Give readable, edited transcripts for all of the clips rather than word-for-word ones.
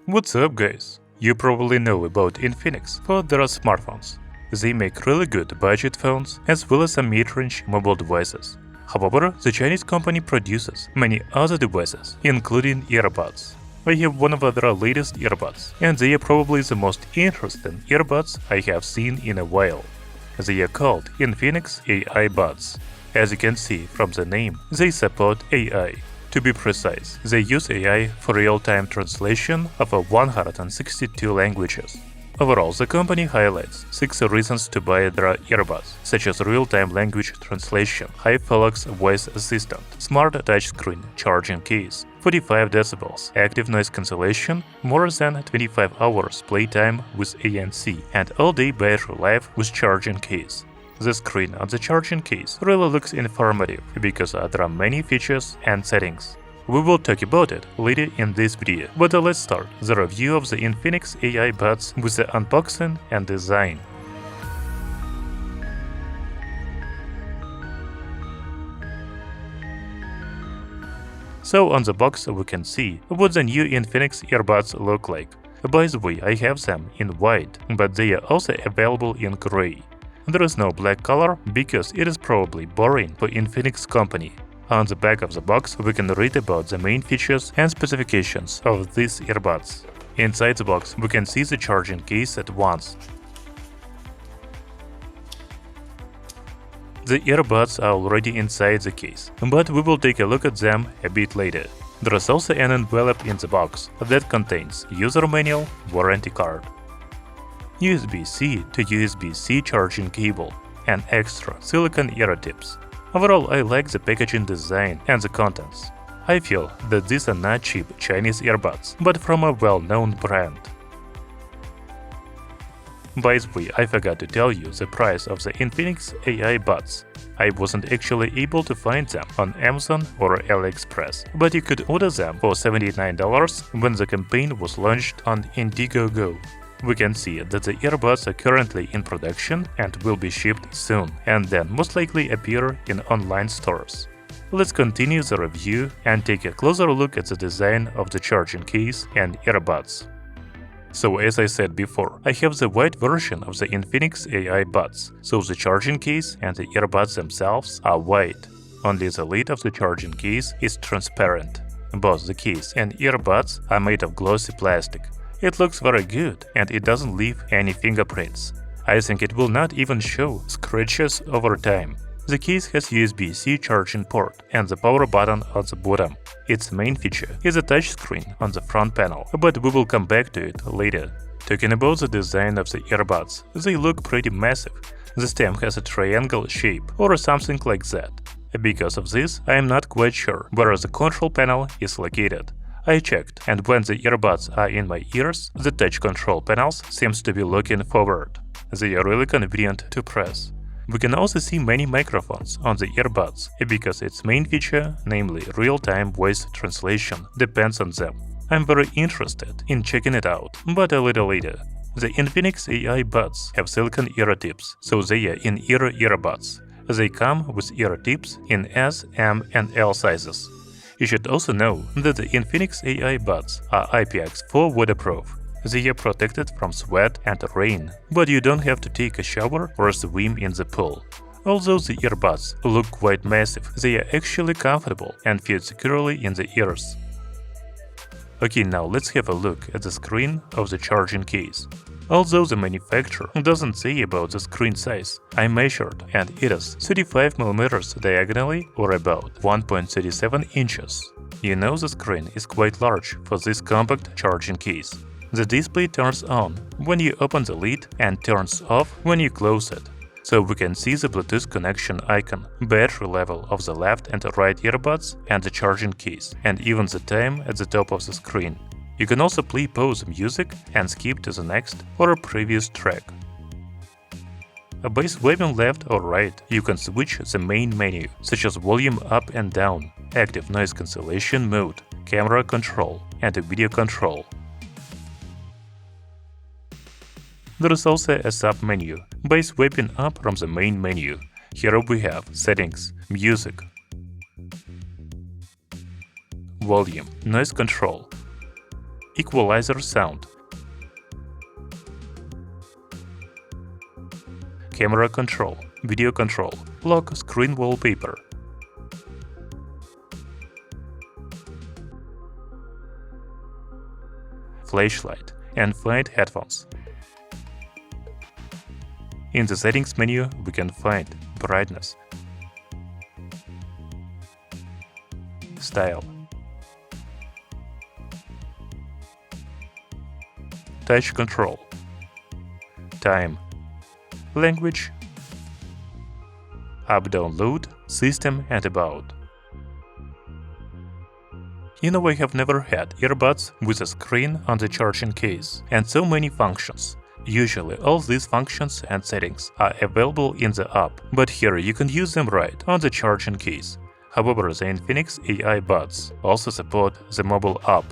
What's up, guys? You probably know about Infinix for their smartphones. They make really good budget phones as well as some mid-range mobile devices. However, the Chinese company produces many other devices, including earbuds. I have one of their latest earbuds, and they are probably the most interesting earbuds I have seen in a while. They are called Infinix AI Buds. As you can see from the name, they support AI. To be precise, they use AI for real-time translation of 162 languages. Overall, the company highlights 6 reasons to buy their earbuds, such as real-time language translation, high-Felix voice assistant, smart touchscreen charging case, 45 decibels, active noise cancellation, more than 25 hours playtime with ANC, and all-day battery life with charging case. The screen on the charging case really looks informative because there are many features and settings. We will talk about it later in this video, but let's start the review of the Infinix AI Buds with the unboxing and design. So on the box we can see what the new Infinix earbuds look like. By the way, I have them in white, but they are also available in gray. There is no black color because it is probably boring for Infinix company. On the back of the box we can read about the main features and specifications of these earbuds. Inside the box we can see the charging case at once. The earbuds are already inside the case, but we will take a look at them a bit later. There is also an envelope in the box that contains user manual, warranty card, USB-C to USB-C charging cable, and extra silicone ear tips. Overall, I like the packaging design and the contents. I feel that these are not cheap Chinese earbuds, but from a well-known brand. By the way, I forgot to tell you the price of the Infinix AI Buds. I wasn't actually able to find them on Amazon or AliExpress, but you could order them for $79 when the campaign was launched on Indiegogo. We can see that the earbuds are currently in production and will be shipped soon, and then most likely appear in online stores. Let's continue the review and take a closer look at the design of the charging case and earbuds. So as I said before, I have the white version of the Infinix AI Buds, so the charging case and the earbuds themselves are white. Only the lid of the charging case is transparent. Both the case and earbuds are made of glossy plastic. It looks very good and it doesn't leave any fingerprints. I think it will not even show scratches over time. The case has USB-C charging port and the power button on the bottom. Its main feature is a touchscreen on the front panel, but we will come back to it later. Talking about the design of the earbuds, they look pretty massive. The stem has a triangle shape or something like that. Because of this, I am not quite sure where the control panel is located. I checked, and when the earbuds are in my ears, the touch control panels seems to be looking forward. They are really convenient to press. We can also see many microphones on the earbuds, because its main feature, namely real-time voice translation, depends on them. I'm very interested in checking it out, but a little later. The Infinix AI Buds have silicone ear tips, so they are in-ear earbuds. They come with ear tips in S, M, and L sizes. You should also know that the Infinix AI Buds are IPX4 waterproof. They are protected from sweat and rain, but you don't have to take a shower or swim in the pool. Although the earbuds look quite massive, they are actually comfortable and fit securely in the ears. Okay, now let's have a look at the screen of the charging case. Although the manufacturer doesn't say about the screen size, I measured and it is 35mm diagonally or about 1.37 inches. You know the screen is quite large for this compact charging case. The display turns on when you open the lid and turns off when you close it. So we can see the Bluetooth connection icon, battery level of the left and right earbuds and the charging case, and even the time at the top of the screen. You can also play pause music and skip to the next or a previous track. By swiping left or right, you can switch the main menu, such as volume up and down, active noise cancellation mode, camera control, and video control. There is also a sub-menu. By swiping up from the main menu, here we have Settings, Music, Volume, Noise Control, Equalizer sound. Camera control, video control, lock screen wallpaper. Flashlight and find headphones. In the settings menu, we can find brightness, style, touch control, time, language, up-download, system and about. You know, I have never had earbuds with a screen on the charging case and so many functions. Usually all these functions and settings are available in the app, but here you can use them right on the charging case. However, the Infinix AI Buds also support the mobile app.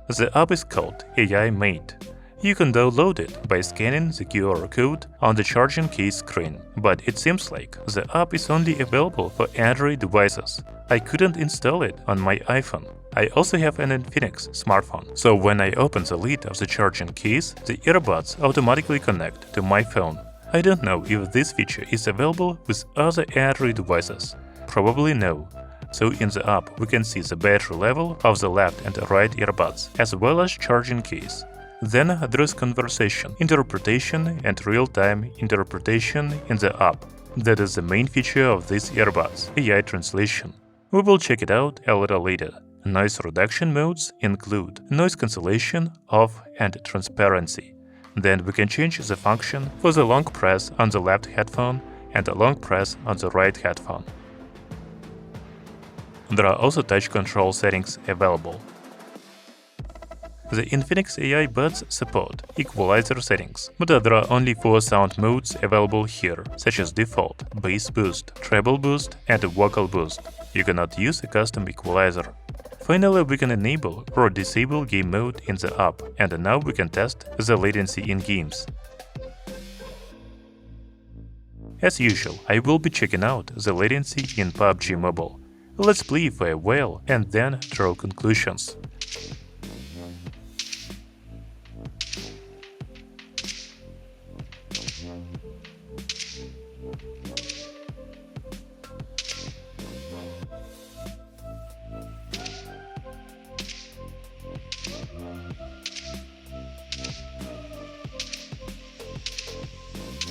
The app is called AI Mate. You can download it by scanning the QR code on the charging case screen, but it seems like the app is only available for Android devices. I couldn't install it on my iPhone. I also have an Infinix smartphone, so when I open the lid of the charging case, the earbuds automatically connect to my phone. I don't know if this feature is available with other Android devices. Probably no. So in the app we can see the battery level of the left and right earbuds, as well as charging case. Then there is conversation, interpretation and real-time interpretation in the app. That is the main feature of these earbuds, AI translation. We will check it out a little later. Noise reduction modes include noise cancellation, off, and transparency. Then we can change the function for the long press on the left headphone and a long press on the right headphone. There are also touch control settings available. The Infinix AI Buds support equalizer settings, but there are only 4 sound modes available here, such as default, bass boost, treble boost, and vocal boost. You cannot use a custom equalizer. Finally, we can enable or disable game mode in the app, and now we can test the latency in games. As usual, I will be checking out the latency in PUBG Mobile. Let's play for a while and then draw conclusions.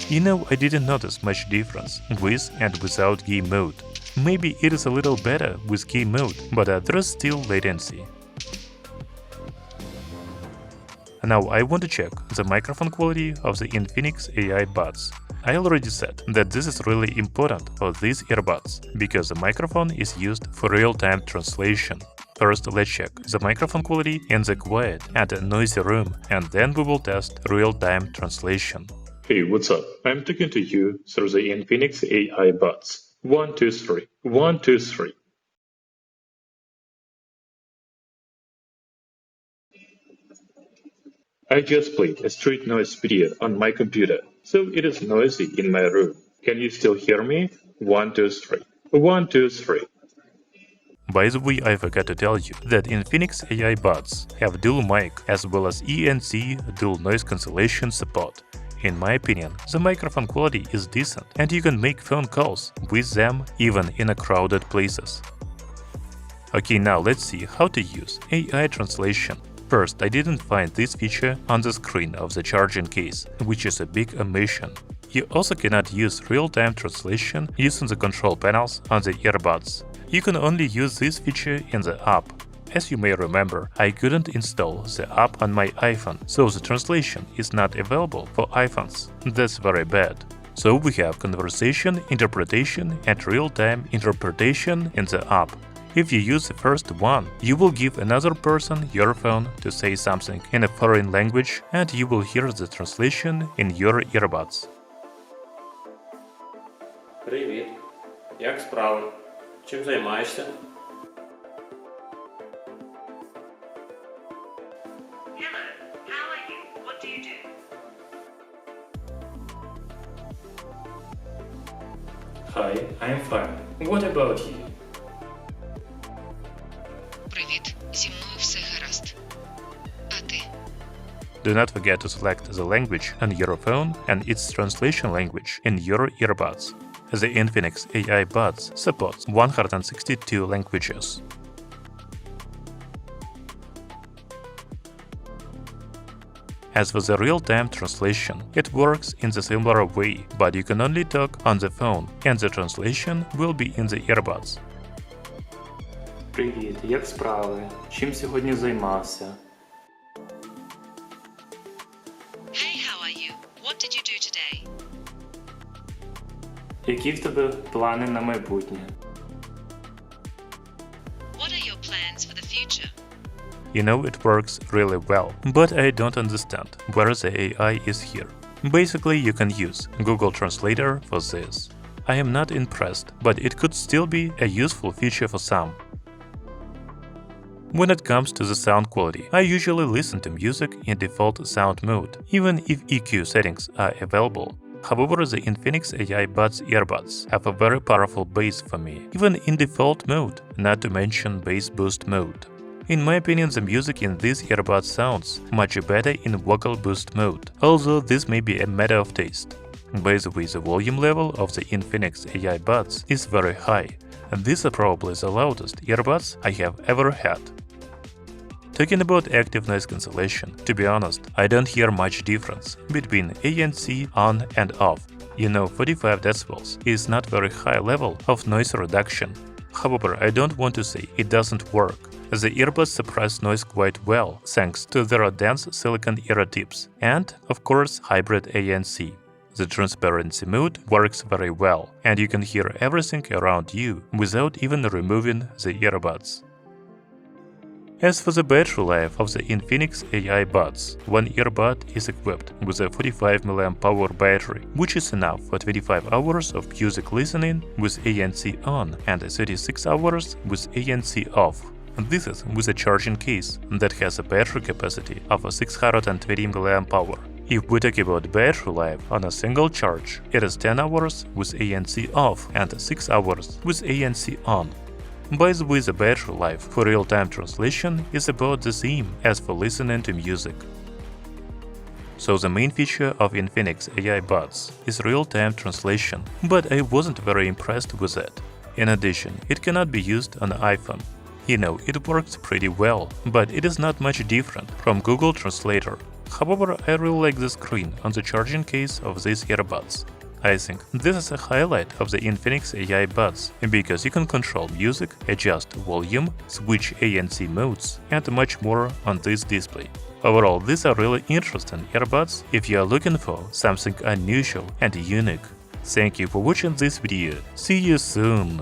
You know, I didn't notice much difference with and without game mode. Maybe it is a little better with game mode, but there is still latency. Now I want to check the microphone quality of the Infinix AI Buds. I already said that this is really important for these earbuds, because the microphone is used for real-time translation. First, let's check the microphone quality in the quiet and noisy room, and then we will test real-time translation. Hey, what's up? I'm talking to you through the Infinix AI Buds. 1, 2, 3. 1, 2, 3. I just played a street noise video on my computer, so it is noisy in my room. Can you still hear me? 1, 2, 3. 1, 2, 3. By the way, I forgot to tell you that Infinix AI Buds have dual mic as well as ENC dual noise cancellation support. In my opinion, the microphone quality is decent and you can make phone calls with them even in crowded places. Okay, now let's see how to use AI translation. First, I didn't find this feature on the screen of the charging case, which is a big omission. You also cannot use real-time translation using the control panels on the earbuds. You can only use this feature in the app. As you may remember, I couldn't install the app on my iPhone, so the translation is not available for iPhones. That's very bad. So we have conversation, interpretation, and real-time interpretation in the app. If you use the first one, you will give another person your phone to say something in a foreign language, and you will hear the translation in your earbuds. Привіт. Як справи? Чим займаєшся? Hello, how are you? What do you do? Hi, I'm fine. What about you? Привіт, зі мною все гаразд. Do not forget to select the language on your phone and its translation language in your earbuds. The Infinix AI Buds supports 162 languages. As for the real-time translation, it works in the similar way, but you can only talk on the phone, and the translation will be in the earbuds. Привіт, як справи? Чим сьогодні займався? Hey, how are you? What did you do today? Які в тебе плани на майбутнє? What are your plans for the future? You know, it works really well, but I don't understand where the AI is here. Basically, you can use Google Translator for this. I am not impressed, but it could still be a useful feature for some. When it comes to the sound quality, I usually listen to music in default sound mode, even if EQ settings are available. However, the Infinix AI Buds earbuds have a very powerful bass for me, even in default mode, not to mention bass boost mode. In my opinion, the music in these earbuds sounds much better in vocal boost mode, although this may be a matter of taste. By the way, the volume level of the Infinix AI Buds is very high, and these are probably the loudest earbuds I have ever had. Talking about active noise cancellation, to be honest, I don't hear much difference between ANC on and off. You know, 45 decibels is not very high level of noise reduction. However, I don't want to say it doesn't work. The earbuds suppress noise quite well thanks to their dense silicon ear tips and, of course, hybrid ANC. The transparency mode works very well, and you can hear everything around you without even removing the earbuds. As for the battery life of the Infinix AI Buds, one earbud is equipped with a 45 mAh battery, which is enough for 25 hours of music listening with ANC on and 36 hours with ANC off. This is with a charging case that has a battery capacity of 620 mAh. If we talk about battery life on a single charge, it is 10 hours with ANC off and 6 hours with ANC on. By the way, the battery life for real-time translation is about the same as for listening to music. So the main feature of Infinix AI Buds is real-time translation, but I wasn't very impressed with it. In addition, it cannot be used on iPhone. You know, it works pretty well, but it is not much different from Google Translator. However, I really like the screen on the charging case of these earbuds. I think this is a highlight of the Infinix AI Buds, because you can control music, adjust volume, switch ANC modes, and much more on this display. Overall, these are really interesting earbuds if you are looking for something unusual and unique. Thank you for watching this video. See you soon!